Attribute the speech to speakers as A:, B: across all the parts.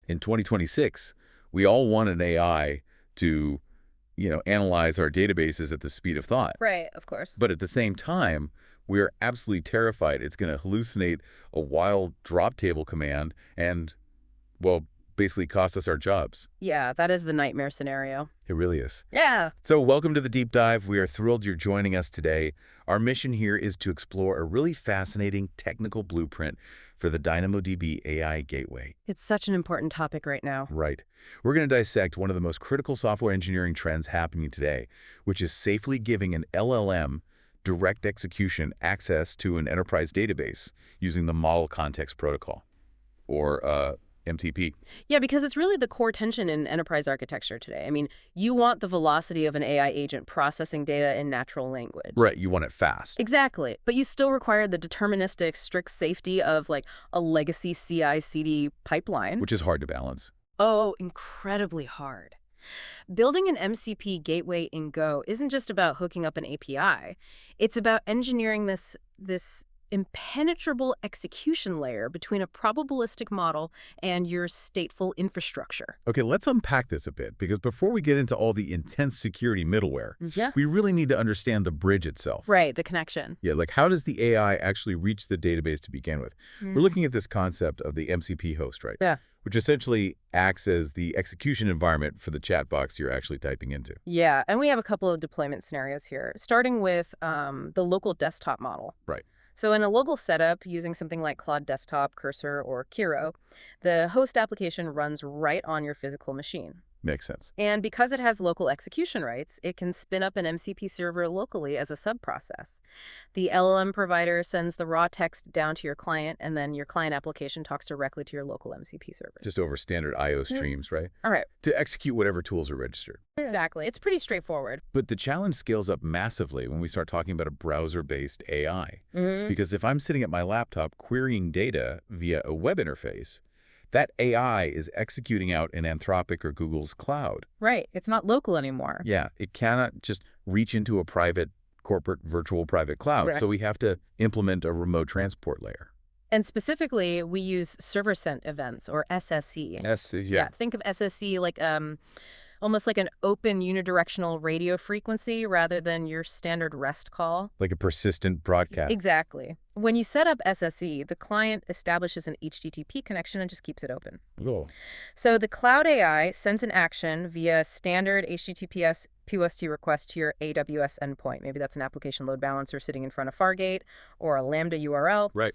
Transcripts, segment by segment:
A: In 2026, we all want an AI to, analyze our databases at the speed of thought.
B: Right, of course.
A: But at the same time, we are absolutely terrified it's going to hallucinate a wild drop table command and, well, basically cost us our jobs.
B: Yeah, that is the nightmare scenario.
A: It really is.
B: Yeah.
A: So welcome to the Deep Dive. We are thrilled you're joining us today. Our mission here is to explore a really fascinating technical blueprint for the DynamoDB AI Gateway.
B: It's such an important topic right now.
A: Right. We're going to dissect one of the most critical software engineering trends happening today, which is safely giving an LLM direct execution access to an enterprise database using the Model Context Protocol, or MCP.
B: Yeah, because it's really the core tension in enterprise architecture today. I mean, you want the velocity of an AI agent processing data in natural language.
A: Right, you want it fast.
B: Exactly. But you still require the deterministic, strict safety of like a legacy CI/CD pipeline.
A: Which is hard to balance.
B: Oh, incredibly hard. Building an MCP gateway in Go isn't just about hooking up an API. It's about engineering this impenetrable execution layer between a probabilistic model and your stateful infrastructure.
A: Okay, let's unpack this a bit, because before we get into all the intense security middleware,
B: Yeah.
A: we really need to understand the bridge itself.
B: Right, the connection.
A: Yeah, like how does the AI actually reach the database to begin with? We're looking at this concept of the MCP host, right?
B: Yeah.
A: Which essentially acts as the execution environment for the chat box you're actually typing into.
B: Yeah, and we have a couple of deployment scenarios here, starting with the local desktop model.
A: Right.
B: So in a local setup, using something like Claude Desktop, Cursor, or Kiro, the host application runs right on your physical machine.
A: Makes sense.
B: And because it has local execution rights, it can spin up an MCP server locally as a subprocess. The LLM provider sends the raw text down to your client, and then your client application talks directly to your local MCP server.
A: Just over standard I/O streams, right?
B: All right.
A: To execute whatever tools are registered.
B: Exactly. It's pretty straightforward.
A: But the challenge scales up massively when we start talking about a browser-based AI. Because if I'm sitting at my laptop querying data via a web interface, that AI is executing out in Anthropic or Google's cloud.
B: Right. It's not local anymore.
A: Yeah, it cannot just reach into a private, corporate, virtual private cloud.
B: Right.
A: So we have to implement a remote transport layer.
B: And specifically, we use server sent events, or SSE.
A: Yeah.
B: Think of SSE like almost like an open unidirectional radio frequency rather than your standard REST call.
A: Like a persistent broadcast.
B: Exactly. When you set up SSE, the client establishes an HTTP connection and just keeps it open.
A: Oh.
B: So the cloud AI sends an action via standard HTTPS POST request to your AWS endpoint. Maybe that's an application load balancer sitting in front of Fargate or a Lambda URL.
A: Right.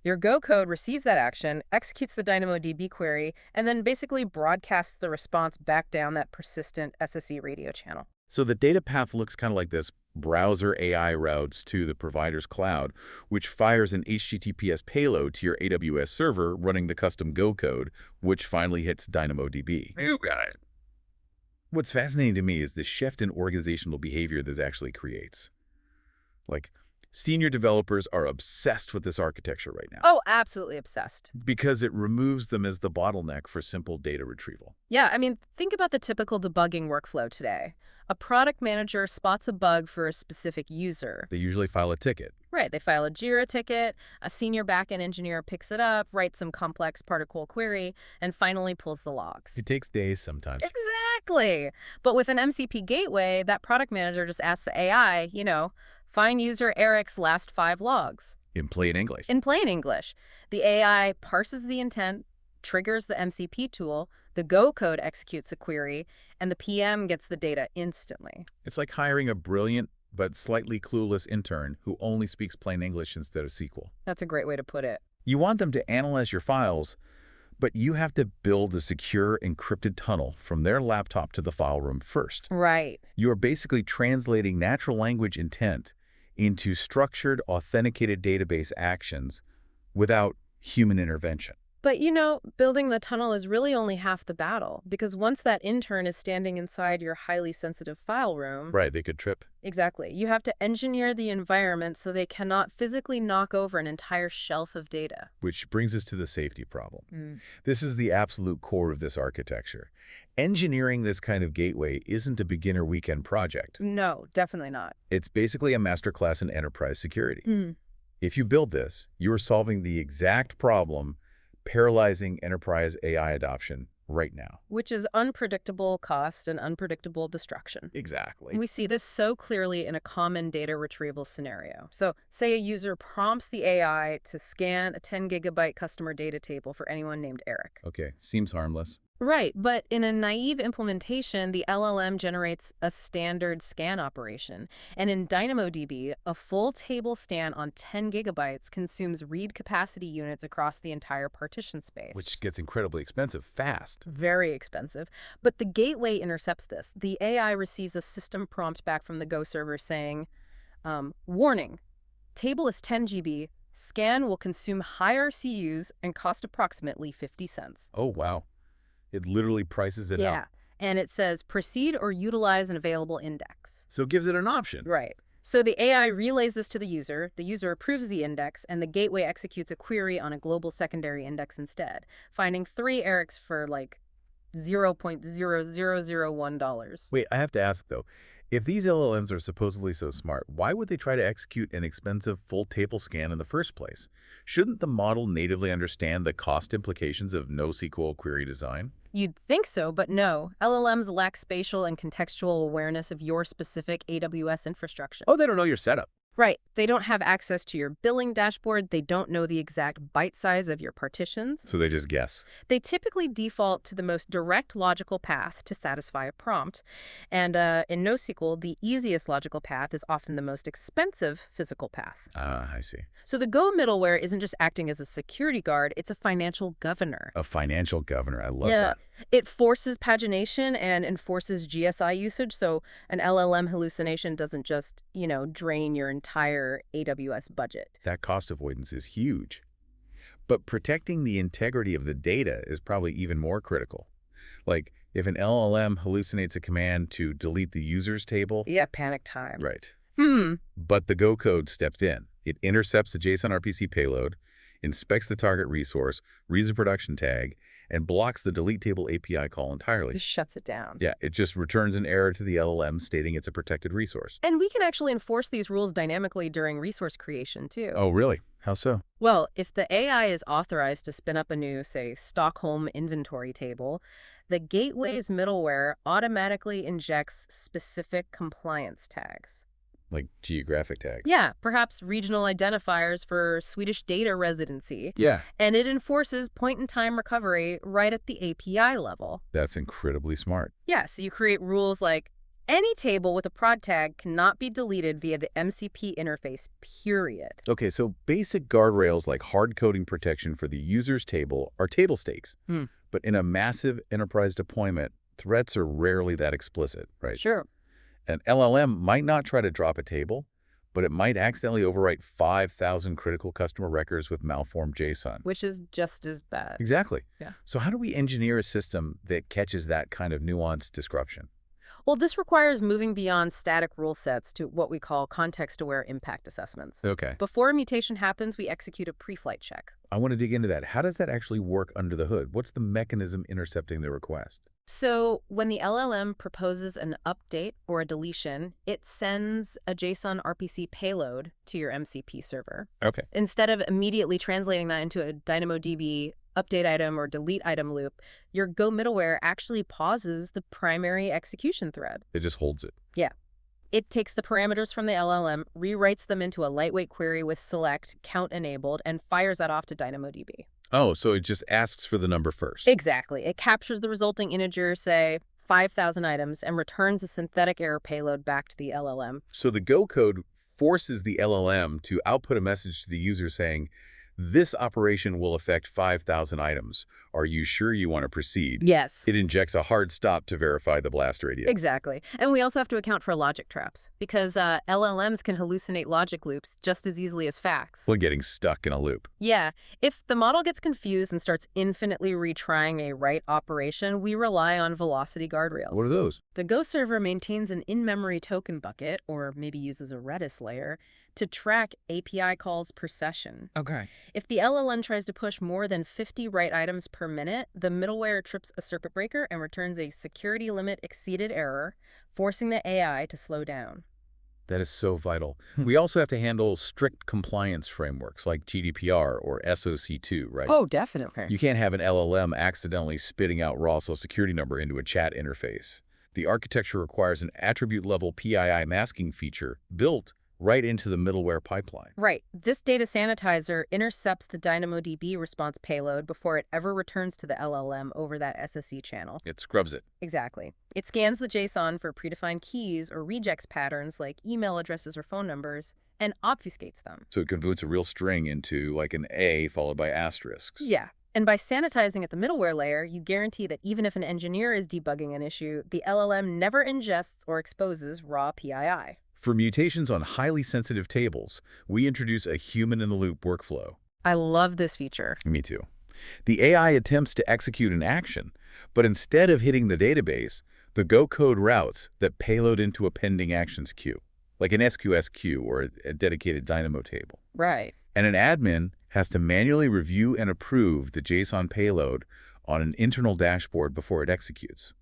B: Your Go code receives that action, executes the DynamoDB query, and then basically broadcasts the response back down that persistent SSE radio channel.
A: So the data path looks kind of like this. Browser AI routes to the provider's cloud, which fires an HTTPS payload to your AWS server running the custom Go code, which finally hits DynamoDB. You got it. What's fascinating to me is the shift in organizational behavior this actually creates. Like, senior developers are obsessed with this architecture right now.
B: Oh, absolutely obsessed.
A: Because it removes them as the bottleneck for simple data retrieval.
B: Yeah, I mean, think about the typical debugging workflow today. A product manager spots a bug for a specific user.
A: They usually file a ticket.
B: Right, they file a JIRA ticket, a senior backend engineer picks it up, writes some complex particle query, and finally pulls the logs.
A: It takes days sometimes.
B: Exactly. But with an MCP gateway, that product manager just asks the AI, find user Eric's last 5 logs.
A: In plain English.
B: In plain English. The AI parses the intent, triggers the MCP tool, the Go code executes a query, and the PM gets the data instantly.
A: It's like hiring a brilliant but slightly clueless intern who only speaks plain English instead of SQL.
B: That's a great way to put it.
A: You want them to analyze your files, but you have to build a secure encrypted tunnel from their laptop to the file room first.
B: Right.
A: You are basically translating natural language intent into structured, authenticated database actions without human intervention.
B: But, building the tunnel is really only half the battle, because once that intern is standing inside your highly sensitive file room...
A: Right, they could trip.
B: Exactly. You have to engineer the environment so they cannot physically knock over an entire shelf of data.
A: Which brings us to the safety problem. This is the absolute core of this architecture. Engineering this kind of gateway isn't a beginner weekend project.
B: No, definitely not.
A: It's basically a masterclass in enterprise security. If you build this, you are solving the exact problem paralyzing enterprise AI adoption right now.
B: Which is unpredictable cost and unpredictable destruction.
A: Exactly.
B: We see this so clearly in a common data retrieval scenario. So say a user prompts the AI to scan a 10 gigabyte customer data table for anyone named Eric.
A: Okay, seems harmless.
B: Right, but in a naive implementation, the LLM generates a standard scan operation. And in DynamoDB, a full table scan on 10 gigabytes consumes read capacity units across the entire partition space.
A: Which gets incredibly expensive fast.
B: Very expensive. But the gateway intercepts this. The AI receives a system prompt back from the Go server saying, warning, table is 10 GB. Scan will consume higher CUs and cost approximately 50 cents.
A: Oh, wow. It literally prices it out.
B: Yeah, and it says proceed or utilize an available index.
A: So it gives it an option.
B: Right. So the AI relays this to the user approves the index, and the gateway executes a query on a global secondary index instead, finding 3 Erics for like $0.0001.
A: Wait, I have to ask though, if these LLMs are supposedly so smart, why would they try to execute an expensive full table scan in the first place? Shouldn't the model natively understand the cost implications of NoSQL query design?
B: You'd think so, but no. LLMs lack spatial and contextual awareness of your specific AWS infrastructure.
A: Oh, they don't know your setup.
B: Right. They don't have access to your billing dashboard. They don't know the exact byte size of your partitions.
A: So they just guess.
B: They typically default to the most direct logical path to satisfy a prompt. And in NoSQL, the easiest logical path is often the most expensive physical path.
A: Ah, I see.
B: So the Go middleware isn't just acting as a security guard, it's a financial governor.
A: A financial governor. I love that.
B: It forces pagination and enforces GSI usage, so an LLM hallucination doesn't just, drain your entire AWS budget.
A: That cost avoidance is huge. But protecting the integrity of the data is probably even more critical. Like, if an LLM hallucinates a command to delete the users table.
B: Yeah, panic time.
A: Right. But the Go code steps in. It intercepts the JSON RPC payload, inspects the target resource, reads a production tag, and blocks the delete table API call entirely.
B: Just shuts it down.
A: Yeah, it just returns an error to the LLM stating it's a protected resource.
B: And we can actually enforce these rules dynamically during resource creation, too.
A: Oh, really? How so?
B: Well, if the AI is authorized to spin up a new, say, Stockholm inventory table, the gateway's middleware automatically injects specific compliance tags.
A: Like geographic tags?
B: Yeah, perhaps regional identifiers for Swedish data residency.
A: Yeah.
B: And it enforces point-in-time recovery right at the API level.
A: That's incredibly smart.
B: Yeah, so you create rules like any table with a prod tag cannot be deleted via the MCP interface, period.
A: Okay, so basic guardrails like hard coding protection for the user's table are table stakes. But in a massive enterprise deployment, threats are rarely that explicit, right?
B: Sure.
A: An LLM might not try to drop a table, but it might accidentally overwrite 5,000 critical customer records with malformed JSON.
B: Which is just as bad.
A: Exactly.
B: Yeah.
A: So how do we engineer a system that catches that kind of nuanced disruption?
B: Well, this requires moving beyond static rule sets to what we call context-aware impact assessments.
A: Okay.
B: Before a mutation happens, we execute a pre-flight check.
A: I want to dig into that. How does that actually work under the hood? What's the mechanism intercepting the request?
B: So when the LLM proposes an update or a deletion, it sends a JSON RPC payload to your MCP server.
A: Okay.
B: Instead of immediately translating that into a DynamoDB update item or delete item loop, your Go middleware actually pauses the primary execution thread.
A: It just holds it.
B: Yeah. It takes the parameters from the LLM, rewrites them into a lightweight query with select count enabled, and fires that off to DynamoDB.
A: Oh, so it just asks for the number first.
B: Exactly. It captures the resulting integer, say 5,000 items, and returns a synthetic error payload back to the LLM.
A: So the Go code forces the LLM to output a message to the user saying, this operation will affect 5,000 items. Are you sure you want to proceed?
B: Yes.
A: It injects a hard stop to verify the blast radius.
B: Exactly. And we also have to account for logic traps, because LLMs can hallucinate logic loops just as easily as facts.
A: Well, getting stuck in a loop.
B: Yeah. If the model gets confused and starts infinitely retrying a write operation, we rely on velocity guardrails.
A: What are those?
B: The Go server maintains an in-memory token bucket, or maybe uses a Redis layer, to track API calls per session.
A: Okay.
B: If the LLM tries to push more than 50 write items per minute, the middleware trips a circuit breaker and returns a security limit exceeded error, forcing the AI to slow down.
A: That is so vital.
C: Hmm.
A: We also have to handle strict compliance frameworks like GDPR or SOC2, right?
C: Oh, definitely.
A: You can't have an LLM accidentally spitting out raw social security number into a chat interface. The architecture requires an attribute-level PII masking feature built right into the middleware pipeline.
B: Right. This data sanitizer intercepts the DynamoDB response payload before it ever returns to the LLM over that SSE channel.
A: It scrubs it.
B: Exactly. It scans the JSON for predefined keys or rejects patterns like email addresses or phone numbers and obfuscates them.
A: So it converts a real string into like an A followed by asterisks.
B: Yeah. And by sanitizing at the middleware layer, you guarantee that even if an engineer is debugging an issue, the LLM never ingests or exposes raw PII.
A: For mutations on highly sensitive tables, we introduce a human-in-the-loop workflow.
B: I love this feature.
A: Me too. The AI attempts to execute an action, but instead of hitting the database, the Go code routes that payload into a pending actions queue, like an SQS queue or a dedicated Dynamo table.
B: Right.
A: And an admin has to manually review and approve the JSON payload on an internal dashboard before it executes.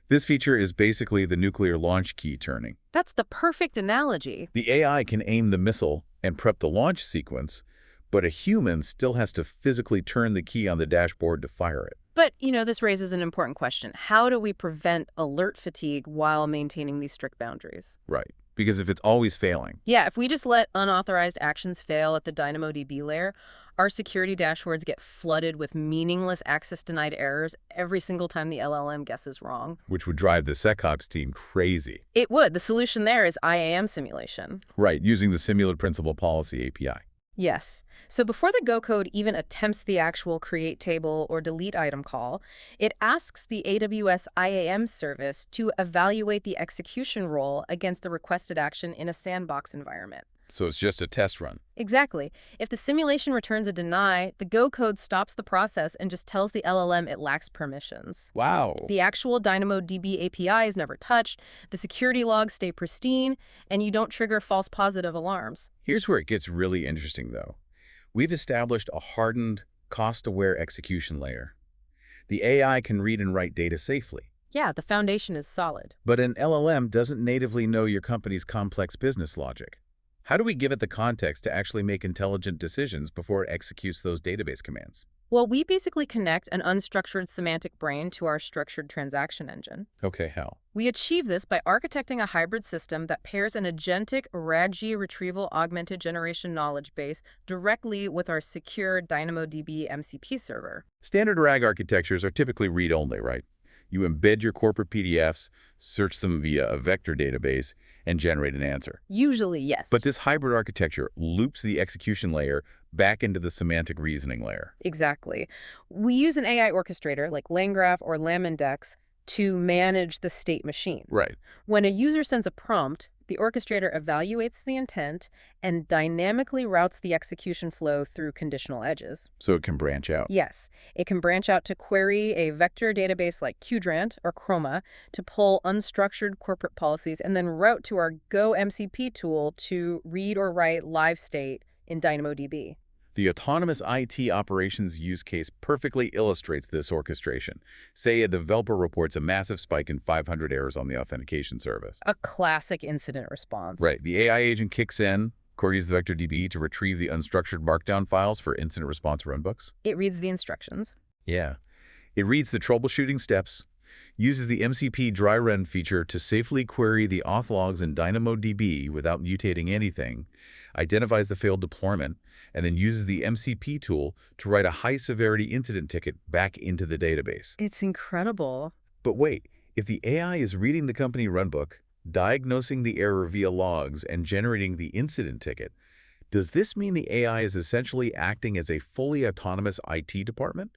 A: This feature is basically the nuclear launch key turning.
B: That's the perfect analogy.
A: The AI can aim the missile and prep the launch sequence, but a human still has to physically turn the key on the dashboard to fire it.
B: But, this raises an important question. How do we prevent alert fatigue while maintaining these strict boundaries?
A: Right. Because if it's always failing.
B: Yeah, if we just let unauthorized actions fail at the DynamoDB layer, our security dashboards get flooded with meaningless access denied errors every single time the LLM guesses wrong.
A: Which would drive the SecOps team crazy.
B: It would. The solution there is IAM simulation.
A: Right, using the Simulated Principal Policy API.
B: Yes. So before the Go code even attempts the actual create table or delete item call, it asks the AWS IAM service to evaluate the execution role against the requested action in a sandbox environment.
A: So it's just a test run.
B: Exactly. If the simulation returns a deny, the Go code stops the process and just tells the LLM it lacks permissions.
A: Wow.
B: The actual DynamoDB API is never touched, the security logs stay pristine, and you don't trigger false positive alarms.
A: Here's where it gets really interesting, though. We've established a hardened, cost-aware execution layer. The AI can read and write data safely.
B: Yeah, the foundation is solid.
A: But an LLM doesn't natively know your company's complex business logic. How do we give it the context to actually make intelligent decisions before it executes those database commands?
B: Well, we basically connect an unstructured semantic brain to our structured transaction engine.
A: Okay, how?
B: We achieve this by architecting a hybrid system that pairs an agentic RAG retrieval augmented generation knowledge base directly with our secure DynamoDB MCP server.
A: Standard RAG architectures are typically read-only, right? You embed your corporate PDFs, search them via a vector database, and generate an answer.
B: Usually, yes.
A: But this hybrid architecture loops the execution layer back into the semantic reasoning layer.
B: Exactly. We use an AI orchestrator like LangGraph or LambIndex to manage the state machine.
A: Right.
B: When a user sends a prompt, the orchestrator evaluates the intent and dynamically routes the execution flow through conditional edges.
A: So it can branch out.
B: Yes, it can branch out to query a vector database like Qdrant or Chroma to pull unstructured corporate policies and then route to our Go MCP tool to read or write live state in DynamoDB.
A: The autonomous IT operations use case perfectly illustrates this orchestration. Say a developer reports a massive spike in 500 errors on the authentication service.
B: A classic incident response.
A: Right. The AI agent kicks in, queries the vector DB to retrieve the unstructured markdown files for incident response runbooks.
B: It reads the instructions.
A: Yeah. It reads the troubleshooting steps, uses the MCP dry run feature to safely query the auth logs in DynamoDB without mutating anything, identifies the failed deployment, and then uses the MCP tool to write a high-severity incident ticket back into the database.
B: It's incredible.
A: But wait, if the AI is reading the company runbook, diagnosing the error via logs, and generating the incident ticket, does this mean the AI is essentially acting as a fully autonomous IT department?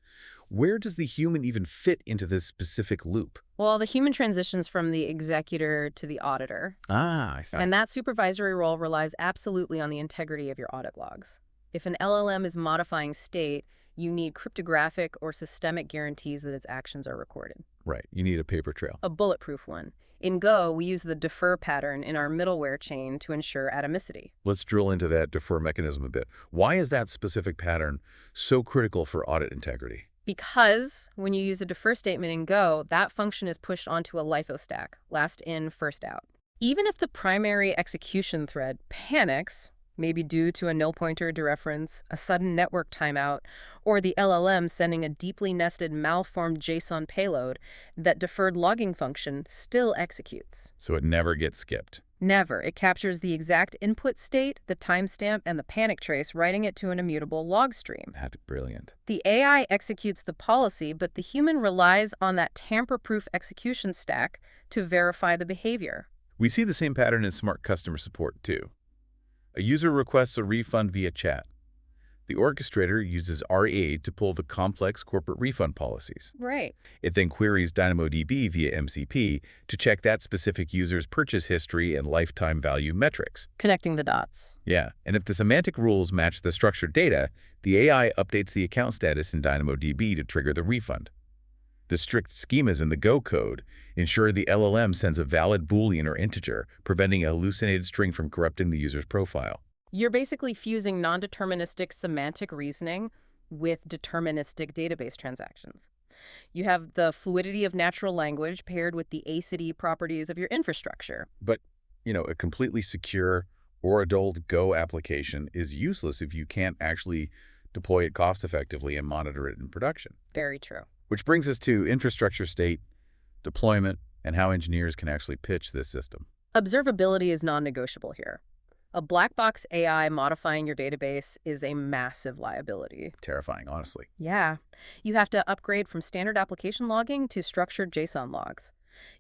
A: Where does the human even fit into this specific loop?
B: Well, the human transitions from the executor to the auditor.
A: Ah, I see.
B: And that supervisory role relies absolutely on the integrity of your audit logs. If an LLM is modifying state, you need cryptographic or systemic guarantees that its actions are recorded.
A: Right, you need a paper trail.
B: A bulletproof one. In Go, we use the defer pattern in our middleware chain to ensure atomicity.
A: Let's drill into that defer mechanism a bit. Why is that specific pattern so critical for audit integrity?
B: Because when you use a defer statement in Go, that function is pushed onto a LIFO stack, last in, first out. Even if the primary execution thread panics, maybe due to a nil pointer dereference, a sudden network timeout, or the LLM sending a deeply nested malformed JSON payload, that deferred logging function still executes.
A: So it never gets skipped.
B: Never. It captures the exact input state, the timestamp, and the panic trace, writing it to an immutable log stream.
A: That's brilliant.
B: The AI executes the policy, but the human relies on that tamper-proof execution stack to verify the behavior.
A: We see the same pattern in smart customer support, too. A user requests a refund via chat. The orchestrator uses RA to pull the complex corporate refund policies.
B: Right.
A: It then queries DynamoDB via MCP to check that specific user's purchase history and lifetime value metrics.
B: Connecting the dots.
A: Yeah, and if the semantic rules match the structured data, the AI updates the account status in DynamoDB to trigger the refund. The strict schemas in the Go code ensure the LLM sends a valid Boolean or integer, preventing a hallucinated string from corrupting the user's profile.
B: You're basically fusing non-deterministic semantic reasoning with deterministic database transactions. You have the fluidity of natural language paired with the asity properties of your infrastructure.
A: But, a completely secure or adult Go application is useless if you can't actually deploy it cost-effectively and monitor it in production.
B: Very true.
A: Which brings us to infrastructure state, deployment, and how engineers can actually pitch this system.
B: Observability is non-negotiable here. A black box AI modifying your database is a massive liability.
A: Terrifying, honestly.
B: Yeah. You have to upgrade from standard application logging to structured JSON logs.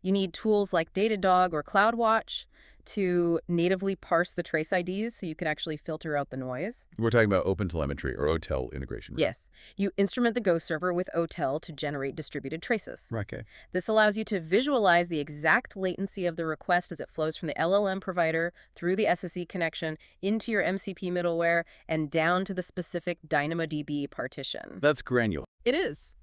B: You need tools like Datadog or CloudWatch to natively parse the trace IDs so you can actually filter out the noise.
A: We're talking about OpenTelemetry or OTel integration. Right?
B: Yes. You instrument the Go server with OTel to generate distributed traces.
A: Right, okay.
B: This allows you to visualize the exact latency of the request as it flows from the LLM provider through the SSE connection into your MCP middleware and down to the specific DynamoDB partition.
A: That's granular.
B: It is.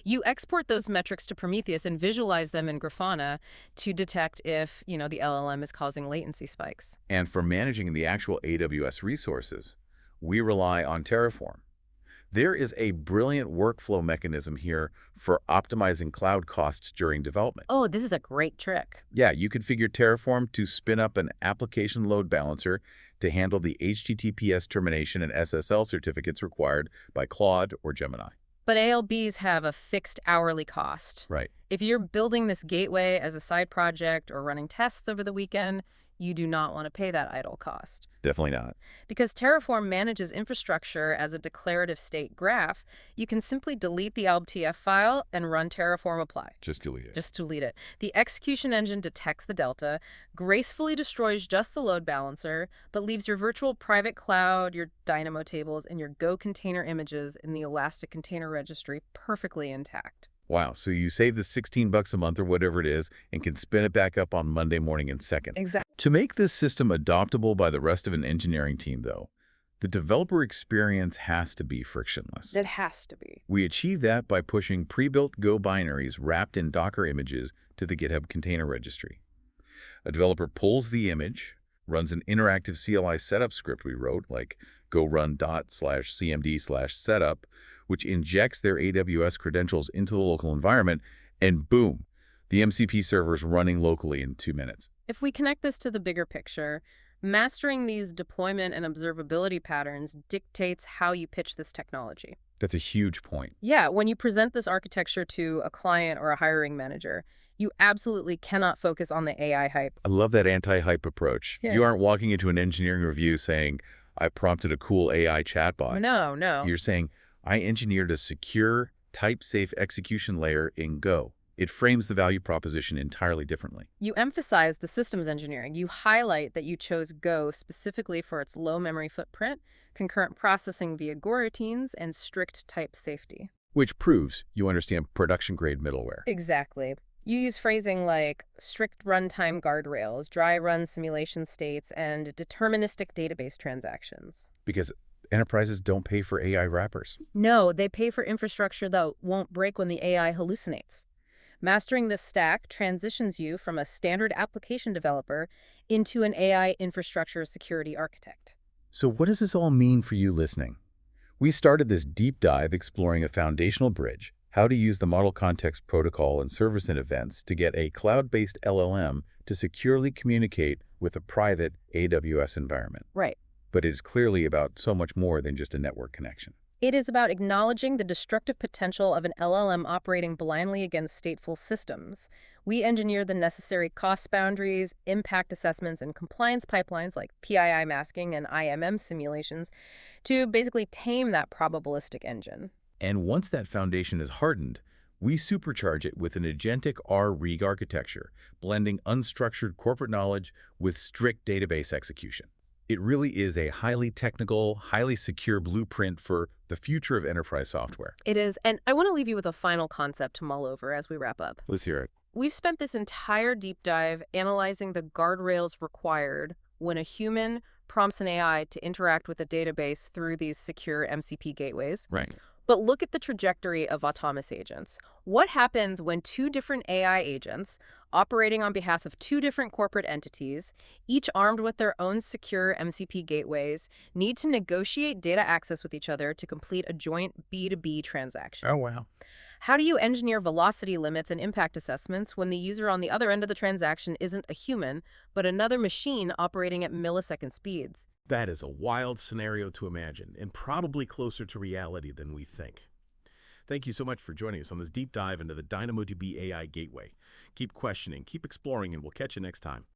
B: You export those metrics to Prometheus and visualize them in Grafana to detect if, the LLM is causing latency spikes.
A: And for managing the actual AWS resources, we rely on Terraform. There is a brilliant workflow mechanism here for optimizing cloud costs during development.
B: Oh, this is a great trick.
A: Yeah, you configure Terraform to spin up an application load balancer to handle the HTTPS termination and SSL certificates required by Claude or Gemini.
B: But ALBs have a fixed hourly cost.
A: Right.
B: If you're building this gateway as a side project or running tests over the weekend, you do not want to pay that idle cost.
A: Definitely not.
B: Because Terraform manages infrastructure as a declarative state graph, you can simply delete the albtf file and run Terraform apply.
A: Just delete it.
B: Just delete it. The execution engine detects the delta, gracefully destroys just the load balancer, but leaves your virtual private cloud, your Dynamo tables, and your Go container images in the Elastic Container Registry perfectly intact.
A: Wow, so you save the $16 a month or whatever it is and can spin it back up on Monday morning in seconds.
B: Exactly.
A: To make this system adoptable by the rest of an engineering team, though, the developer experience has to be frictionless.
B: It has to be.
A: We achieve that by pushing pre-built Go binaries wrapped in Docker images to the GitHub Container Registry. A developer pulls the image, runs an interactive CLI setup script we wrote, like go run./cmd/setup, which injects their AWS credentials into the local environment, and boom, the MCP server is running locally in 2 minutes.
B: If we connect this to the bigger picture, mastering these deployment and observability patterns dictates how you pitch this technology.
A: That's a huge point.
B: Yeah, when you present this architecture to a client or a hiring manager, you absolutely cannot focus on the AI hype.
A: I love that anti-hype approach.
B: Yeah.
A: You aren't walking into an engineering review saying, I prompted a cool AI chatbot.
B: No.
A: You're saying, I engineered a secure, type-safe execution layer in Go. It frames the value proposition entirely differently.
B: You emphasize the systems engineering. You highlight that you chose Go specifically for its low memory footprint, concurrent processing via coroutines, and strict type safety.
A: Which proves you understand production-grade middleware.
B: Exactly. You use phrasing like strict runtime guardrails, dry run simulation states, and deterministic database transactions.
A: Because enterprises don't pay for AI wrappers.
B: No, they pay for infrastructure that won't break when the AI hallucinates. Mastering this stack transitions you from a standard application developer into an AI infrastructure security architect.
A: So what does this all mean for you listening? We started this deep dive exploring a foundational bridge, how to use the Model Context Protocol and service and events to get a cloud-based LLM to securely communicate with a private AWS environment.
B: Right.
A: But it is clearly about so much more than just a network connection.
B: It is about acknowledging the destructive potential of an LLM operating blindly against stateful systems. We engineer the necessary cost boundaries, impact assessments, and compliance pipelines like PII masking and IMM simulations to basically tame that probabilistic engine.
A: And once that foundation is hardened, we supercharge it with an agentic R-rig architecture, blending unstructured corporate knowledge with strict database execution. It really is a highly technical, highly secure blueprint for the future of enterprise software.
B: It is, and I want to leave you with a final concept to mull over as we wrap up.
A: Let's hear it.
B: We've spent this entire deep dive analyzing the guardrails required when a human prompts an AI to interact with a database through these secure MCP gateways.
A: Right.
B: But look at the trajectory of autonomous agents. What happens when two different AI agents, operating on behalf of two different corporate entities, each armed with their own secure MCP gateways, need to negotiate data access with each other to complete a joint B2B transaction?
A: Oh, wow.
B: How do you engineer velocity limits and impact assessments when the user on the other end of the transaction isn't a human, but another machine operating at millisecond speeds?
C: That is a wild scenario to imagine, and probably closer to reality than we think. Thank you so much for joining us on this deep dive into the DynamoDB AI Gateway. Keep questioning, keep exploring, and we'll catch you next time.